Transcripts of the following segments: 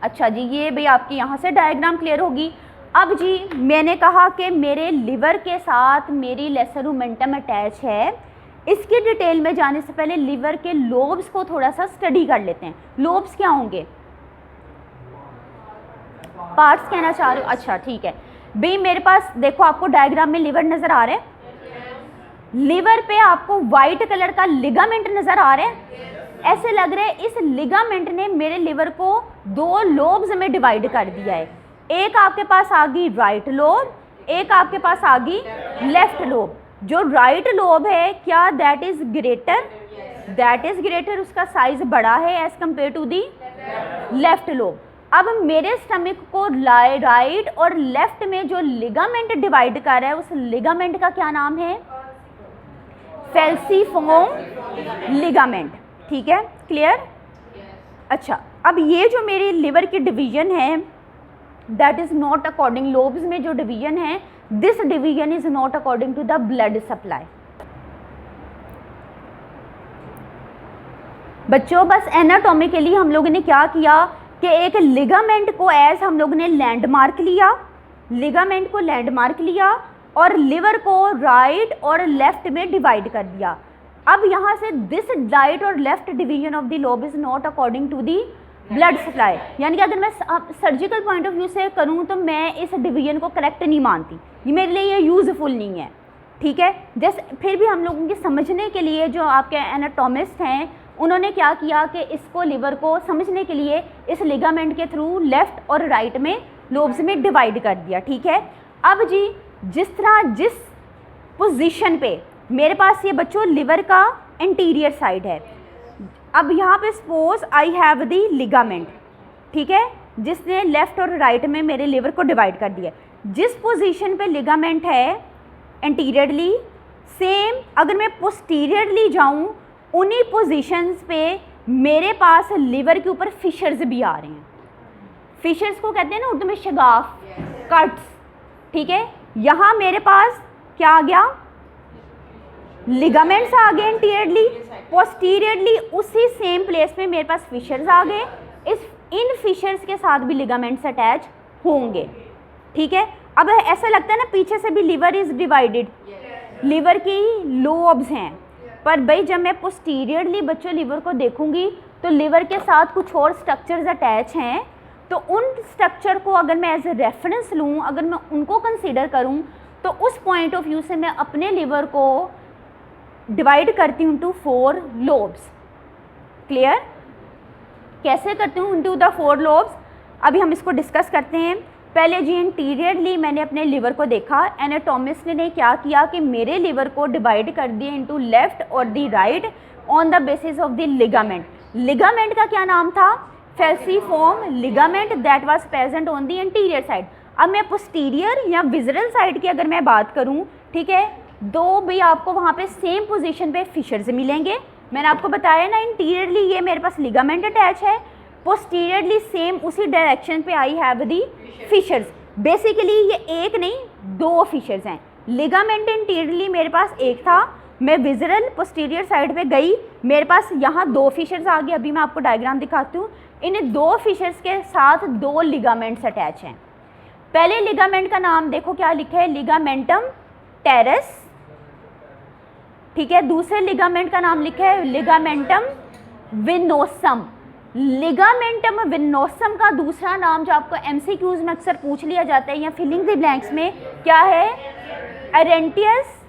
अच्छा जी, ये भाई आपकी यहाँ से डायग्राम क्लियर होगी। अब जी मैंने कहा कि मेरे लिवर के साथ मेरी लेसर ओमेंटम अटैच है। इसकी डिटेल में जाने से पहले लिवर के लोब्स को थोड़ा सा स्टडी कर लेते हैं। लोब्स क्या होंगे? पार्ट्स कहना चाह रहे हो? अच्छा ठीक है भाई, मेरे पास देखो आपको डायग्राम में लिवर नज़र आ रहा है। लिवर पे आपको वाइट कलर का लिगामेंट नज़र आ रहा है। ऐसे लग रहा है इस लिगामेंट ने मेरे लिवर को दो लोब्स में डिवाइड कर दिया है। एक आपके पास आ गई राइट लोब, एक आपके पास आ गई लेफ्ट लोब। जो राइट लोब है क्या दैट इज ग्रेटर, उसका साइज बड़ा है as compare to the left lobe. अब मेरे स्टमक को राइट और लेफ्ट में जो लिगामेंट डिवाइड कर रहा है उस लिगामेंट का क्या नाम है? फेल्सीफोम लिगामेंट। ठीक है, क्लियर? अच्छा, अब ये जो मेरी लिवर की डिवीजन है that is not according, lobes में जो डिवीजन है this division is not according to the blood supply. बच्चों बस एनाटॉमिकली हम लोगों ने क्या किया कि एक लिगामेंट को एज हम लोगों ने लैंडमार्क लिया, लिगामेंट को लैंडमार्क लिया और लिवर को राइट और लेफ्ट में डिवाइड कर दिया। अब यहाँ से दिस राइट और left division of the lobe is not according to the blood supply, यानी कि अगर मैं सर्जिकल पॉइंट ऑफ व्यू से करूँ तो मैं इस डिवीजन को करेक्ट नहीं मानती, ये मेरे लिए ये यूजफुल नहीं है। ठीक है, जैसे फिर भी हम लोगों के समझने के लिए जो आपके एनाटॉमिस्ट हैं उन्होंने क्या किया कि इसको लिवर को समझने के लिए इस लिगामेंट के थ्रू लेफ्ट और राइट में लोब्स में डिवाइड कर दिया। ठीक है, अब जी जिस तरह जिस पोजीशन पे मेरे पास ये बच्चों लिवर का एंटीरियर साइड है, अब यहाँ पे suppose I have the ligament, ठीक है, जिसने लेफ्ट और राइट में मेरे लिवर को डिवाइड कर दिया। जिस पोजीशन पे लिगामेंट है एंटीरियरली, सेम अगर मैं पोस्टीरियरली जाऊँ उन्हीं पोजीशंस पे मेरे पास लिवर के ऊपर फिशर्स भी आ रहे हैं। फिशर्स को कहते हैं ना उर्दू में शगाफ, कट्स। ठीक है, यहाँ मेरे पास क्या आ गया? लिगामेंट्स आ गए एंटीरियरली, पोस्टीरियरली उसी सेम प्लेस में मेरे पास फिशर्स आ गए। इन फिशर्स के साथ भी लिगामेंट्स अटैच होंगे। ठीक है, अब ऐसा लगता है ना पीछे से भी लिवर इज डिवाइडेड, लिवर की लोब्स हैं, पर भाई जब मैं पोस्टीरियरली बच्चों लिवर को देखूंगी तो लिवर के साथ कुछ और स्ट्रक्चर्स अटैच हैं। तो उन स्ट्रक्चर को अगर मैं एज ए रेफरेंस लूँ, अगर मैं उनको कंसीडर करूँ तो उस पॉइंट ऑफ व्यू से मैं अपने लिवर को डिवाइड करती हूँ इनटू 4 लोब्स। क्लियर? कैसे करती हूँ इनटू द 4 लोब्स, अभी हम इसको डिस्कस करते हैं। पहले जी इंटीरियरली मैंने अपने लिवर को देखा, एनाटॉमिस्ट ने क्या किया कि मेरे लिवर को डिवाइड कर दिया इनटू लेफ्ट और the right on the basis of the ligament. Ligament का क्या नाम था? Falciform ligament that was present on the interior side. अब मैं पोस्टीरियर या विजरल साइड की अगर मैं बात करूं, ठीक है, दो भी आपको वहाँ पे सेम पोजीशन पे फिशर्स मिलेंगे। मैंने आपको बताया ना इंटीरियरली ये मेरे पास लिगामेंट अटैच है, पोस्टीरियरली सेम उसी डायरेक्शन पे I have the fissures. Basically ये एक नहीं 2 फिशर्स हैं। लिगामेंट इंटीरियरली मेरे पास एक था, मैं विजरल पोस्टीरियर साइड पे गई, मेरे पास यहाँ 2 फिशर्स आ गए। अभी मैं आपको डायग्राम दिखाती हूँ। इन 2 फिशर्स के साथ 2 लिगामेंट्स अटैच हैं। पहले लिगामेंट का नाम देखो क्या लिखा है, लिगामेंटम टेरस। ठीक है, दूसरे लिगामेंट का नाम लिखा है लिगामेंटम विनोसम। लिगामेंटम विनोसम का दूसरा नाम जो आपको एमसीक्यूज में अक्सर पूछ लिया जाता है या फिलिंग द ब्लैंक्स में क्या है? एरेंटियस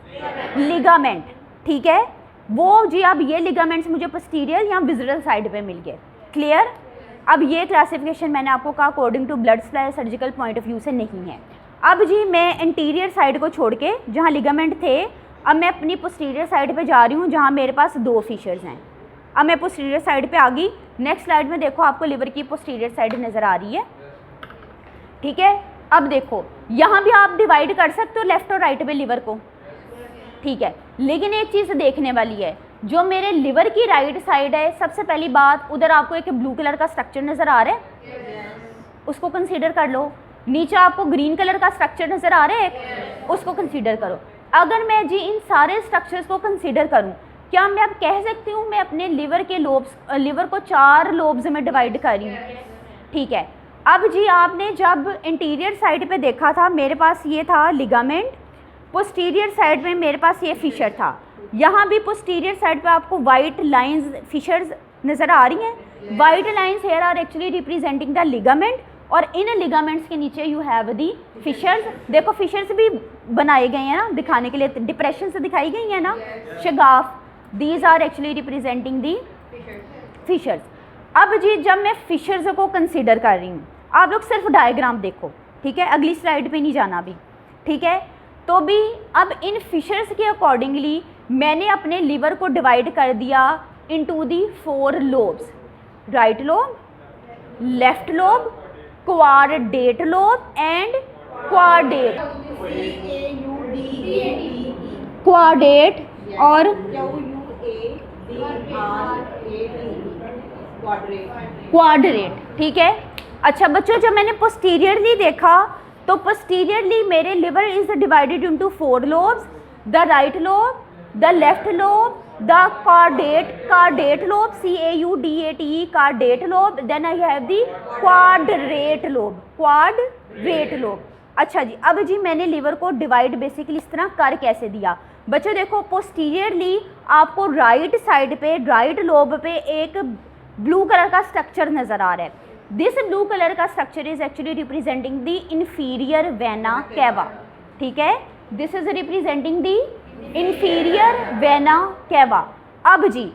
लिगामेंट। ठीक है, वो जी अब ये लिगामेंट्स मुझे पोस्टीरियर या विजरल साइड पे मिल गए। क्लियर? अब ये क्लासिफिकेशन मैंने आपको कहा according to blood supply surgical point of view से नहीं है। अब जी मैं इंटीरियर साइड को छोड़ के जहाँ लिगामेंट थे, अब मैं अपनी पोस्टीरियर साइड पे जा रही हूँ जहाँ मेरे पास 2 फिशर्स हैं। अब मैं पोस्टीरियर साइड पे आ गई। नेक्स्ट स्लाइड में देखो आपको लिवर की पोस्टीरियर साइड नज़र आ रही है। ठीक है, अब देखो यहाँ भी आप डिवाइड कर सकते हो लेफ्ट और राइट में लिवर को। ठीक है, लेकिन एक चीज़ देखने वाली है, जो मेरे लिवर की राइट साइड है, सबसे पहली बात उधर आपको एक ब्लू कलर का स्ट्रक्चर नज़र आ रहा है, उसको कंसीडर कर लो। नीचे आपको ग्रीन कलर का स्ट्रक्चर नज़र आ रहा है, उसको कंसीडर करो। अगर मैं जी इन सारे स्ट्रक्चर्स को कंसीडर करूं, क्या मैं अब कह सकती हूँ मैं अपने लिवर के लोब्स, लिवर को 4 लोब्स में डिवाइड कर रही हूँ? ठीक है, अब जी आपने जब इंटीरियर साइड पे देखा था मेरे पास ये था लिगामेंट, पोस्टीरियर साइड में मेरे पास ये फिशर था। यहाँ भी पोस्टीरियर साइड पे आपको वाइट लाइंस फिशर्स नज़र आ रही हैं। White lines here are actually representing the ligament और इन लिगामेंट्स के नीचे यू हैव दी फिशर्स। देखो फिशर्स भी बनाए गए हैं ना दिखाने के लिए, डिप्रेशन से दिखाई गई है ना, शगाफ, these are actually representing the fissures. अब जी जब मैं फिशर्स को कंसीडर कर रही हूँ, आप लोग सिर्फ डायग्राम देखो, ठीक है, अगली स्लाइड पे नहीं जाना भी, ठीक है। तो भी अब इन फिशर्स के अकॉर्डिंगली मैंने अपने लिवर को डिवाइड कर दिया into the 4 lobes, right lobe, left lobe, quadrate lobe and quadrate, quadrate और क्वाड्रेट, ठीक है। अच्छा बच्चों जब मैंने पोस्टीरियरली देखा तो पोस्टीरियरली मेरे liver is divided into 4 lobes, the right lobe, the left lobe, the caudate lobe, CAUDATE caudate lobe, then I have the quadrate lobe, quadrate lobe. अच्छा जी अब जी मैंने लिवर को डिवाइड बेसिकली इस तरह कर कैसे दिया बच्चों, देखो पोस्टीरियरली आपको राइट साइड पे राइट लोब पे एक ब्लू कलर का स्ट्रक्चर नज़र आ रहा है। दिस ब्लू कलर का structure is actually representing the inferior vena cava, ठीक है, this is representing the inferior vena cava. अब जी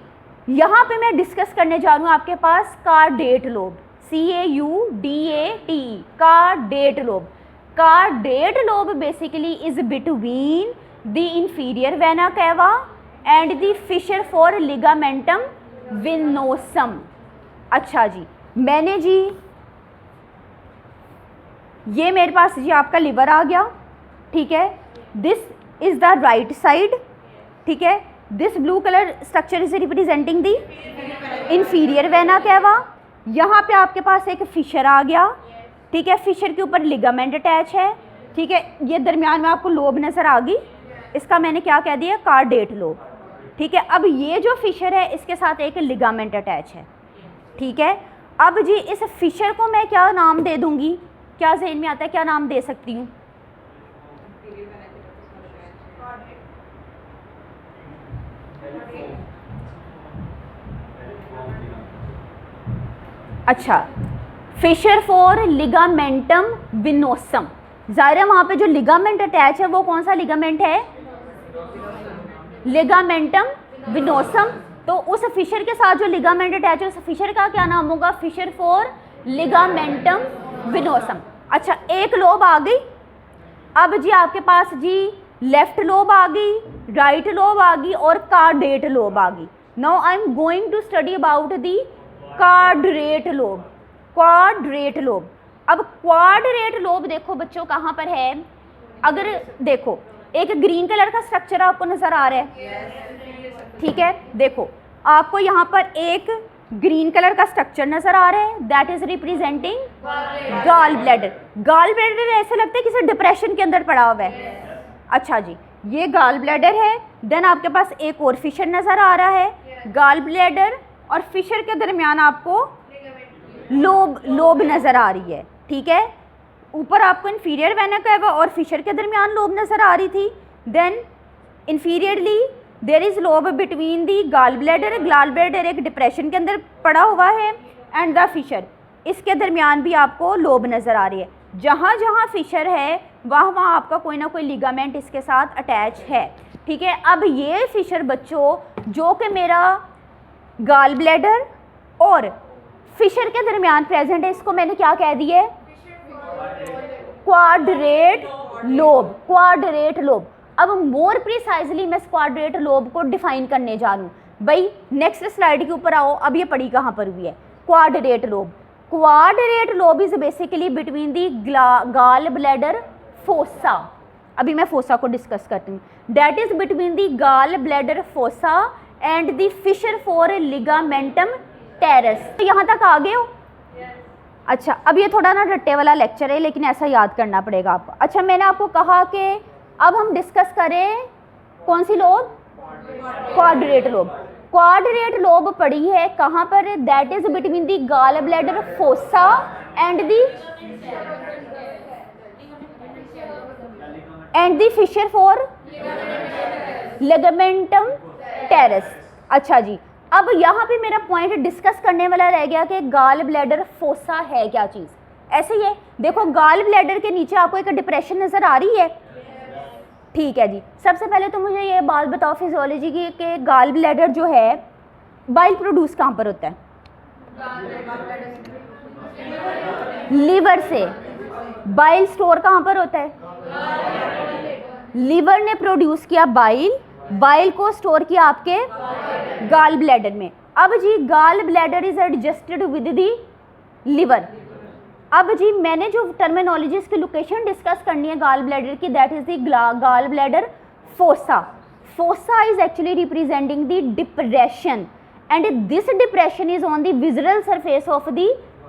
यहाँ पे मैं डिस्कस करने जा रही हूँ आपके पास caudate lobe, CAUDATE caudate lobe. Caudate lobe basically is between the inferior vena cava and the fissure for ligamentum venosum. अच्छा जी मैंने जी ये मेरे पास जी आपका लिवर आ गया, ठीक है, this is the right side, ठीक है, this blue colour structure is representing the inferior vena cava. यहाँ पे आपके पास एक फिशर आ गया, ठीक है, फिशर के ऊपर लिगामेंट अटैच है, ठीक है, ये दरमियान में आपको लोब नज़र आ गई, इसका मैंने क्या कह दिया कार्डेट लोब, ठीक है। अब ये जो फिशर है इसके साथ एक लिगामेंट अटैच है, ठीक है। अब जी इस फिशर को मैं क्या नाम दे दूंगी, क्या ज़हन में आता है क्या नाम दे सकती हूँ? अच्छा फिशर फॉर लिगामेंटम विनोसम, ज़ाहिर है वहाँ पे जो लिगामेंट अटैच है वो कौन सा लिगामेंट है, लिगामेंटम विनोसम। तो उस फिशर के साथ जो लिगामेंट अटैच है उस फिशर का क्या नाम होगा, फिशर फॉर लिगामेंटम विनोसम। अच्छा एक लोब आ गई। अब जी आपके पास जी लेफ्ट लोब आ गई, राइट लोब आ गई और कार्डेट लोब आ गई। Now I am going to study about the quadrate lobe, quadrate lobe. अब क्वाड्रेट लोब देखो बच्चों कहाँ पर है, अगर देखो एक ग्रीन कलर का स्ट्रक्चर आपको नज़र आ रहा है, ठीक है, देखो आपको यहाँ पर एक ग्रीन कलर का स्ट्रक्चर नज़र आ रहा है, that is representing gallbladder. Gallbladder ऐसे लगता है किसी डिप्रेशन के अंदर पड़ा हुआ है। अच्छा जी ये गॉल ब्लैडर है। देन आपके पास एक और फिशर नज़र आ रहा है, गॉल ब्लैडर और फिशर के दरमियान आपको लोब नज़र आ रही है, ठीक है, ऊपर आपको इंफीरियर वेना कैवा और फिशर के दरमियान लोब नज़र आ रही थी। Then inferiorly there is lobe between the gall bladder, gallbladder एक डिप्रेशन के अंदर पड़ा हुआ है एंड द फिशर, इसके दरमियान भी आपको लोब नज़र आ रही है। जहाँ जहाँ फिशर है वहाँ वहाँ आपका कोई ना कोई लिगामेंट इसके साथ अटैच है, ठीक है। अब ये फिशर बच्चों जो कि मेरा गॉल ब्लैडर और फिशर के दरमियान प्रेजेंट है, इसको मैंने क्या कह दिया, क्वाड्रेट लोब, क्वाड्रेट लोब। अब मोर प्रिसाइजली मैं क्वाड्रेट लोब को डिफाइन करने जा रही हूँ। भाई नेक्स्ट स्लाइड के ऊपर आओ, अब ये पड़ी कहाँ पर हुई है, quadrate lobe. Quadrate lobe is basically between the gall bladder fossa. अभी मैं फोसा को डिस्कस करती हूँ, that is between the gall bladder fossa and the fissure for ligamentum teres. तो यहाँ तक आ गए हो? अच्छा अब ये थोड़ा ना रट्टे वाला लेक्चर है लेकिन ऐसा याद करना पड़ेगा आपको। अच्छा मैंने आपको कहा कि अब हम डिस्कस करें कौन सी lobe, quadrate lobe. Quadrate lobe पड़ी है कहाँ पर? That is between the gall bladder fossa and the fissure for ligamentum teres. अच्छा जी, अब यहाँ पे मेरा पॉइंट डिस्कस करने वाला रह गया कि गॉल ब्लैडर फोसा है क्या चीज़। ऐसे ही है, देखो गॉल ब्लैडर के नीचे आपको एक डिप्रेशन नज़र आ रही है, ठीक है जी। सबसे पहले तो मुझे ये बात बताओ फिजियोलॉजी की कि गॉल ब्लैडर जो है बाइल प्रोड्यूस कहाँ पर होता है? लीवर से। बाइल स्टोर कहाँ पर होता है? लीवर ने प्रोड्यूस किया बाइल, बाइल को स्टोर किया आपके गॉल ब्लैडर में। अब जी gall bladder is adjusted with the liver. अब जी मैंने जो टर्मिनोलॉजी इसकी लोकेशन डिस्कस करनी है गॉल ब्लैडर की, that is the gall bladder fossa. Fossa is actually representing the depression and this depression is on the visceral surface of the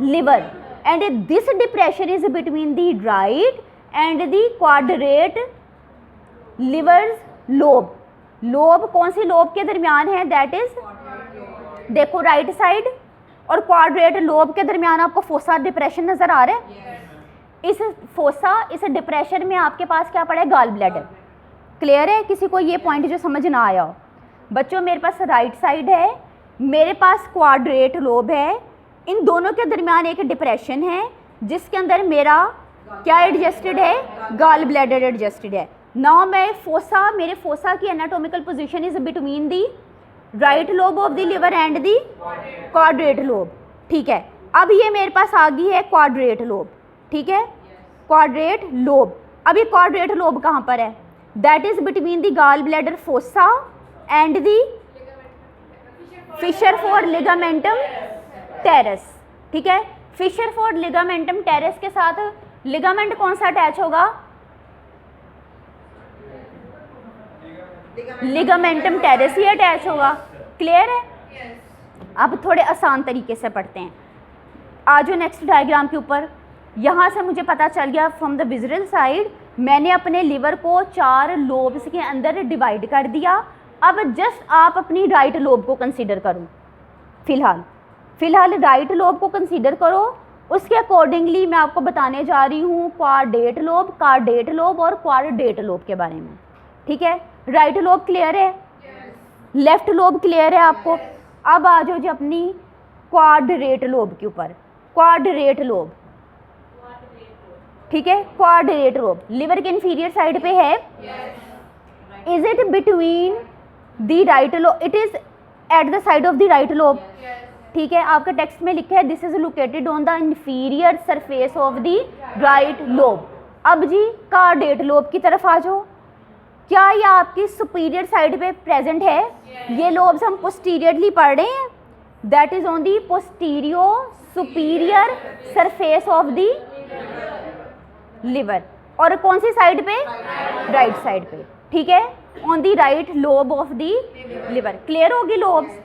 liver and this depression is between the right and the quadrate liver's lobe। Lobe कौन सी lobe के दरमियान है? That is, देखो right side और quadrat lobe के दरमियान आपको फोसा डिप्रेशन नजर आ रहा है। इस फोसा, इस डिप्रेशन में आपके पास क्या पड़ा है? Gall bladder. क्लियर है? किसी को ये पॉइंट जो समझ ना आया हो? बच्चों मेरे पास राइट साइड है, मेरे पास क्वाड्रेट लोब है, इन दोनों के दरमियान एक डिप्रेशन है जिसके अंदर मेरा क्या एडजस्टेड है? गॉल ब्लैडर एडजस्टेड है। नाउ मैं फोसा, मेरे फोसा की anatomical position is between the right lobe of the liver and the quadrate lobe, ठीक है। अब ये मेरे पास आ गई है क्वाड्रेट लोब, ठीक है, क्वाड्रेट लोब। अब ये क्वाड्रेट लोब कहाँ पर है? That is between the gall bladder fossa and the fissure for ligamentum teres, ठीक है। फिशर फॉर लिगामेंटम टेरेस के साथ लिगामेंट कौन सा अटैच होगा? लिगामेंटम टेरेस ही अटैच होगा। क्लियर है? अब थोड़े आसान तरीके से पढ़ते हैं। आ जाओ नेक्स्ट डायग्राम के ऊपर। यहाँ से मुझे पता चल गया फ्रॉम द विजुअल साइड मैंने अपने लिवर को 4 लोब्स के अंदर डिवाइड कर दिया। अब जस्ट आप अपनी राइट लोब को कंसीडर करो, फिलहाल राइट लोब को कंसीडर करो। उसके अकॉर्डिंगली मैं आपको बताने जा रही हूँ क्वाड्रेट लोब, कार्डेट लोब और क्वाड्रेट लोब के बारे में, ठीक है। राइट लोब क्लियर है, लेफ्ट लोब क्लियर है आपको। अब आ जाओ जी अपनी क्वाड्रेट लोब के ऊपर। क्वाड्रेट लोब, ठीक है, क्वाड्रेट लोब लिवर के इंफीरियर साइड पे है। Is it between the right lobe? It is at the side of the right lobe, ठीक है। आपके टेक्स्ट में लिखा है this is located on the inferior surface of the right lobe. अब जी कार्डेट लोब की तरफ आ जाओ। क्या ये आपकी सुपीरियर साइड पे प्रेजेंट है? ये लोब्स हम पोस्टीरियरली पढ़ रहे हैं, that is on the posterior superior surface of the liver. और कौन सी साइड पे? राइट साइड पे, ठीक है, on the right lobe of the liver. Clear होगी लोब्स?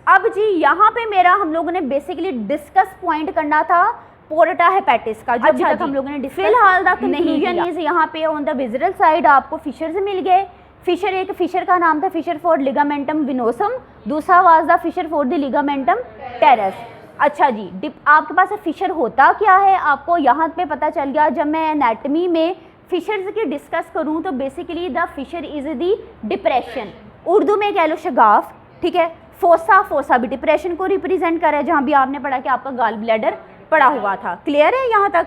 अब जी यहाँ पे मेरा हम लोगों ने बेसिकली डिस्कस पॉइंट करना था पोर्टा हेपेटिस का, जो अभी तक हम लोगों ने फिलहाल तक नहीं किया। यहाँ पे ऑन द विजुअल साइड आपको फिशर्स मिल गए। फिशर, एक फिशर का नाम था फिशर फॉर लिगामेंटम विनोसम, दूसरा was the fissure for the ligamentum teres. अच्छा जी, आपके पास फिशर होता क्या है आपको यहाँ पे पता चल गया। जब मैं एनाटमी में फिशर्स की डिस्कस करूँ तो basically the fissure is the depression, Urdu में कह लो शगाफ, ठीक है। फोसा भी डिप्रेशन को रिप्रेजेंट कर रहा है, जहाँ भी आपने पढ़ा कि आपका गॉल ब्लैडर पड़ा हुआ था। क्लियर है यहाँ तक?